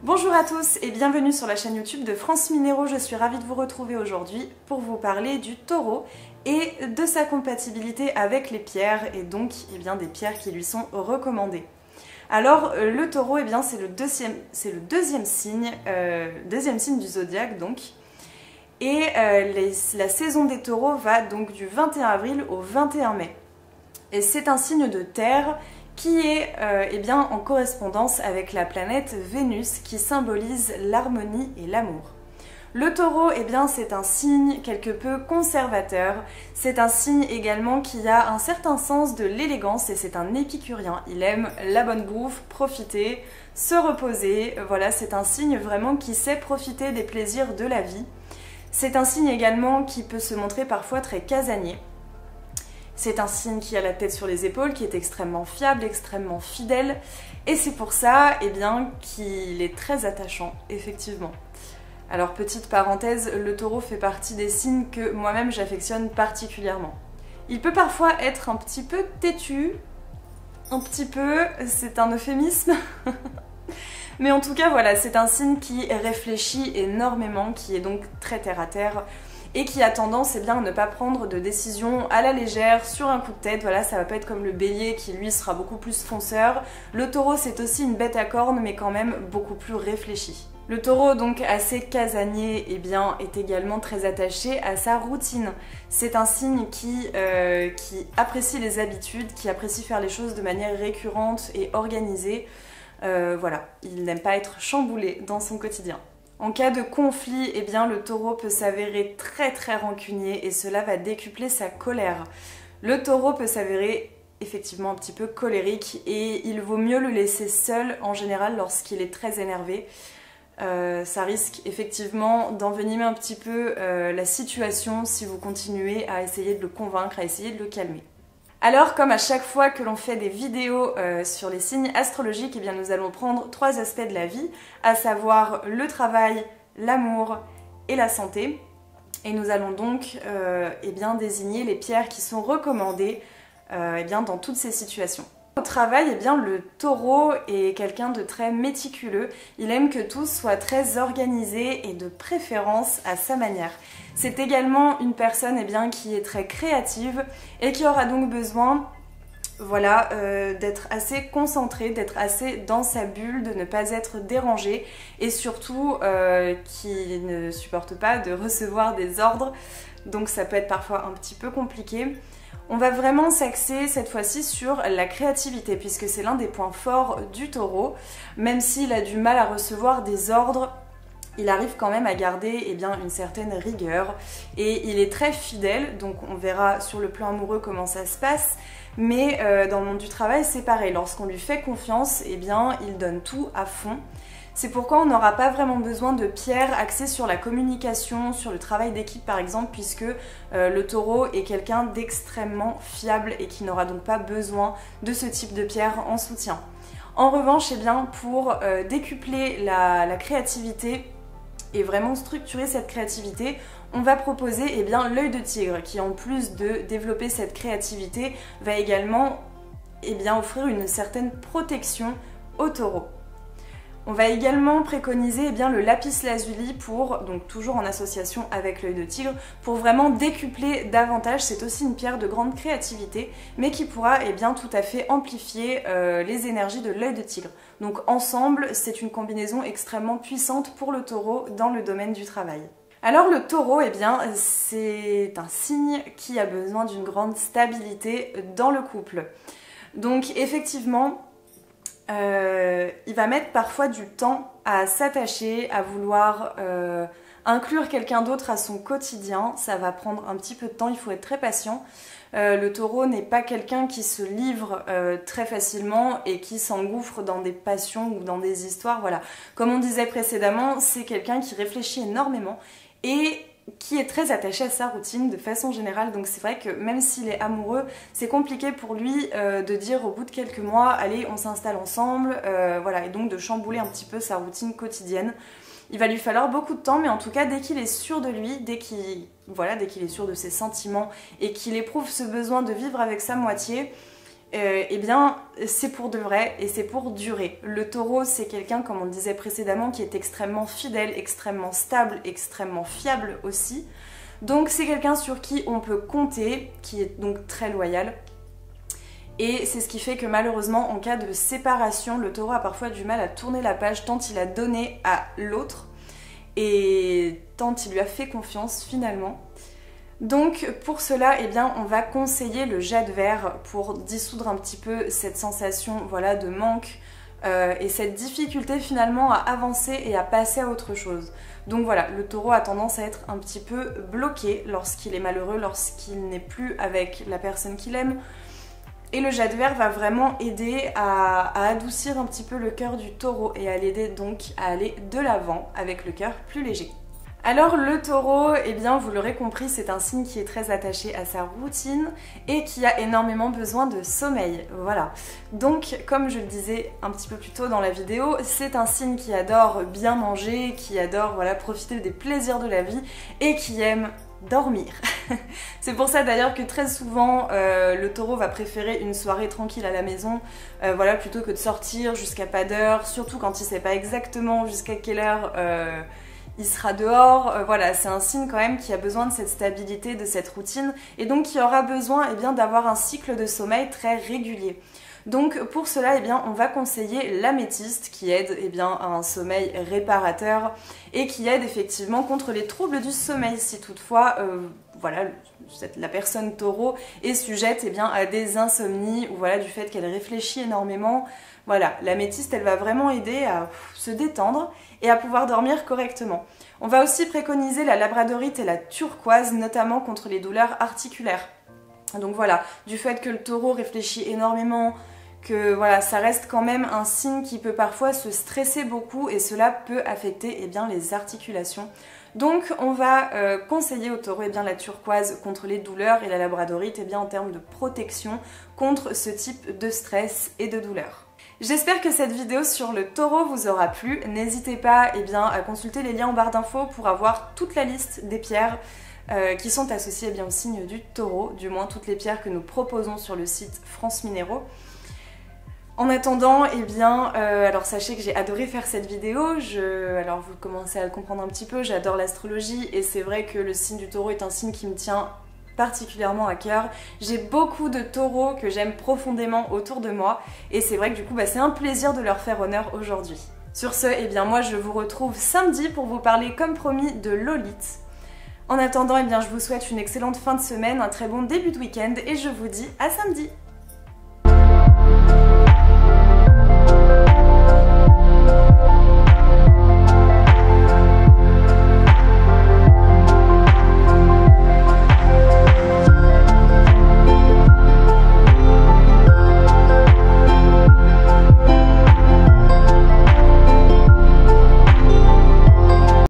Bonjour à tous et bienvenue sur la chaîne YouTube de France Minéraux. Je suis ravie de vous retrouver aujourd'hui pour vous parler du taureau et de sa compatibilité avec les pierres et donc des pierres qui lui sont recommandées. Alors le taureau, c'est le deuxième signe du zodiaque donc. Et la saison des taureaux va donc du 21 avril au 21 mai. Et c'est un signe de terre qui est en correspondance avec la planète Vénus qui symbolise l'harmonie et l'amour. Le taureau, c'est un signe quelque peu conservateur, c'est un signe également qui a un certain sens de l'élégance et c'est un épicurien. Il aime la bonne bouffe, profiter, se reposer, voilà, c'est un signe vraiment qui sait profiter des plaisirs de la vie. C'est un signe également qui peut se montrer parfois très casanier. C'est un signe qui a la tête sur les épaules, qui est extrêmement fiable, extrêmement fidèle. Et c'est pour ça qu'il est très attachant, effectivement. Alors petite parenthèse, le taureau fait partie des signes que moi-même j'affectionne particulièrement. Il peut parfois être un petit peu têtu, c'est un euphémisme. Mais en tout cas voilà, c'est un signe qui réfléchit énormément, qui est donc très terre à terre. Et qui a tendance à ne pas prendre de décision à la légère, sur un coup de tête. Voilà, ça va pas être comme le bélier qui lui sera beaucoup plus fonceur. Le taureau c'est aussi une bête à cornes mais quand même beaucoup plus réfléchi. Le taureau donc assez casanier est également très attaché à sa routine. C'est un signe qui apprécie les habitudes, qui apprécie faire les choses de manière récurrente et organisée. Voilà, il n'aime pas être chamboulé dans son quotidien. En cas de conflit, le taureau peut s'avérer très rancunier et cela va décupler sa colère. Le taureau peut s'avérer effectivement un petit peu colérique et il vaut mieux le laisser seul en général lorsqu'il est très énervé. Ça risque effectivement d'envenimer un petit peu la situation si vous continuez à essayer de le convaincre, à essayer de le calmer. Alors, comme à chaque fois que l'on fait des vidéos sur les signes astrologiques, nous allons prendre 3 aspects de la vie, à savoir le travail, l'amour et la santé. Et nous allons donc désigner les pierres qui sont recommandées dans toutes ces situations. Au travail, le taureau est quelqu'un de très méticuleux. Il aime que tout soit très organisé et de préférence à sa manière. C'est également une personne qui est très créative et qui aura donc besoin d'être assez concentré, d'être assez dans sa bulle, de ne pas être dérangé et surtout qui ne supporte pas de recevoir des ordres. Donc ça peut être parfois un petit peu compliqué. On va vraiment s'axer cette fois-ci sur la créativité puisque c'est l'un des points forts du taureau. Même s'il a du mal à recevoir des ordres, il arrive quand même à garder une certaine rigueur et il est très fidèle, donc on verra sur le plan amoureux comment ça se passe. Mais dans le monde du travail c'est pareil, lorsqu'on lui fait confiance, il donne tout à fond. C'est pourquoi on n'aura pas vraiment besoin de pierres axées sur la communication, sur le travail d'équipe par exemple, puisque le taureau est quelqu'un d'extrêmement fiable et qui n'aura donc pas besoin de ce type de pierre en soutien. En revanche, pour décupler la créativité et vraiment structurer cette créativité, on va proposer l'œil de tigre qui en plus de développer cette créativité va également offrir une certaine protection au taureau. On va également préconiser le lapis lazuli donc toujours en association avec l'œil de tigre, pour vraiment décupler davantage. C'est aussi une pierre de grande créativité, mais qui pourra tout à fait amplifier les énergies de l'œil de tigre. Donc ensemble, c'est une combinaison extrêmement puissante pour le taureau dans le domaine du travail. Alors le taureau, c'est un signe qui a besoin d'une grande stabilité dans le couple. Donc effectivement, il va mettre parfois du temps à s'attacher, à vouloir inclure quelqu'un d'autre à son quotidien. Ça va prendre un petit peu de temps, il faut être très patient. Le taureau n'est pas quelqu'un qui se livre très facilement et qui s'engouffre dans des passions ou dans des histoires. Voilà. Comme on disait précédemment, c'est quelqu'un qui réfléchit énormément et qui est très attaché à sa routine de façon générale. Donc c'est vrai que même s'il est amoureux, c'est compliqué pour lui de dire au bout de quelques mois allez on s'installe ensemble, et donc de chambouler un petit peu sa routine quotidienne. Il va lui falloir beaucoup de temps, mais en tout cas dès qu'il est sûr de lui, dès qu'il est sûr de ses sentiments et qu'il éprouve ce besoin de vivre avec sa moitié, eh bien c'est pour de vrai et c'est pour durer. Le taureau, c'est quelqu'un, comme on le disait précédemment, qui est extrêmement fidèle, extrêmement stable, extrêmement fiable aussi. Donc c'est quelqu'un sur qui on peut compter, qui est donc très loyal. Et c'est ce qui fait que malheureusement, en cas de séparation, le taureau a parfois du mal à tourner la page tant il a donné à l'autre et tant il lui a fait confiance finalement. Donc pour cela, eh bien, on va conseiller le jade vert pour dissoudre un petit peu cette sensation, voilà, de manque et cette difficulté finalement à avancer et à passer à autre chose. Donc voilà, le taureau a tendance à être un petit peu bloqué lorsqu'il est malheureux, lorsqu'il n'est plus avec la personne qu'il aime. Et le jade vert va vraiment aider à adoucir un petit peu le cœur du taureau et à l'aider donc à aller de l'avant avec le cœur plus léger. Alors le taureau, eh bien vous l'aurez compris, c'est un signe qui est très attaché à sa routine et qui a énormément besoin de sommeil, voilà. Donc comme je le disais un petit peu plus tôt dans la vidéo, c'est un signe qui adore bien manger, qui adore voilà, profiter des plaisirs de la vie et qui aime dormir. C'est pour ça d'ailleurs que très souvent le taureau va préférer une soirée tranquille à la maison, voilà, plutôt que de sortir jusqu'à pas d'heure, surtout quand il sait pas exactement jusqu'à quelle heure il sera dehors. Voilà, c'est un signe quand même qui a besoin de cette stabilité, de cette routine et donc qui aura besoin eh bien, d'avoir un cycle de sommeil très régulier. Donc pour cela, eh bien, on va conseiller l'améthyste qui aide eh bien, à un sommeil réparateur et qui aide effectivement contre les troubles du sommeil si toutefois voilà, la personne taureau est sujette eh bien, à des insomnies ou voilà, du fait qu'elle réfléchit énormément. Voilà, l'améthyste elle va vraiment aider à se détendre et à pouvoir dormir correctement. On va aussi préconiser la labradorite et la turquoise notamment contre les douleurs articulaires. Donc voilà, du fait que le taureau réfléchit énormément, que voilà, ça reste quand même un signe qui peut parfois se stresser beaucoup et cela peut affecter eh bien, les articulations. Donc on va conseiller au taureau eh bien, la turquoise contre les douleurs et la labradorite eh bien, en termes de protection contre ce type de stress et de douleur. J'espère que cette vidéo sur le taureau vous aura plu. N'hésitez pas eh bien, à consulter les liens en barre d'infos pour avoir toute la liste des pierres qui sont associées eh bien, au signe du taureau, du moins toutes les pierres que nous proposons sur le site France Minéraux. En attendant, eh bien, alors sachez que j'ai adoré faire cette vidéo, alors vous commencez à le comprendre un petit peu, j'adore l'astrologie et c'est vrai que le signe du taureau est un signe qui me tient particulièrement à cœur. J'ai beaucoup de taureaux que j'aime profondément autour de moi et c'est vrai que du coup c'est un plaisir de leur faire honneur aujourd'hui. Sur ce, eh bien moi je vous retrouve samedi pour vous parler comme promis de Lolith. En attendant, eh bien, je vous souhaite une excellente fin de semaine, un très bon début de week-end et je vous dis à samedi.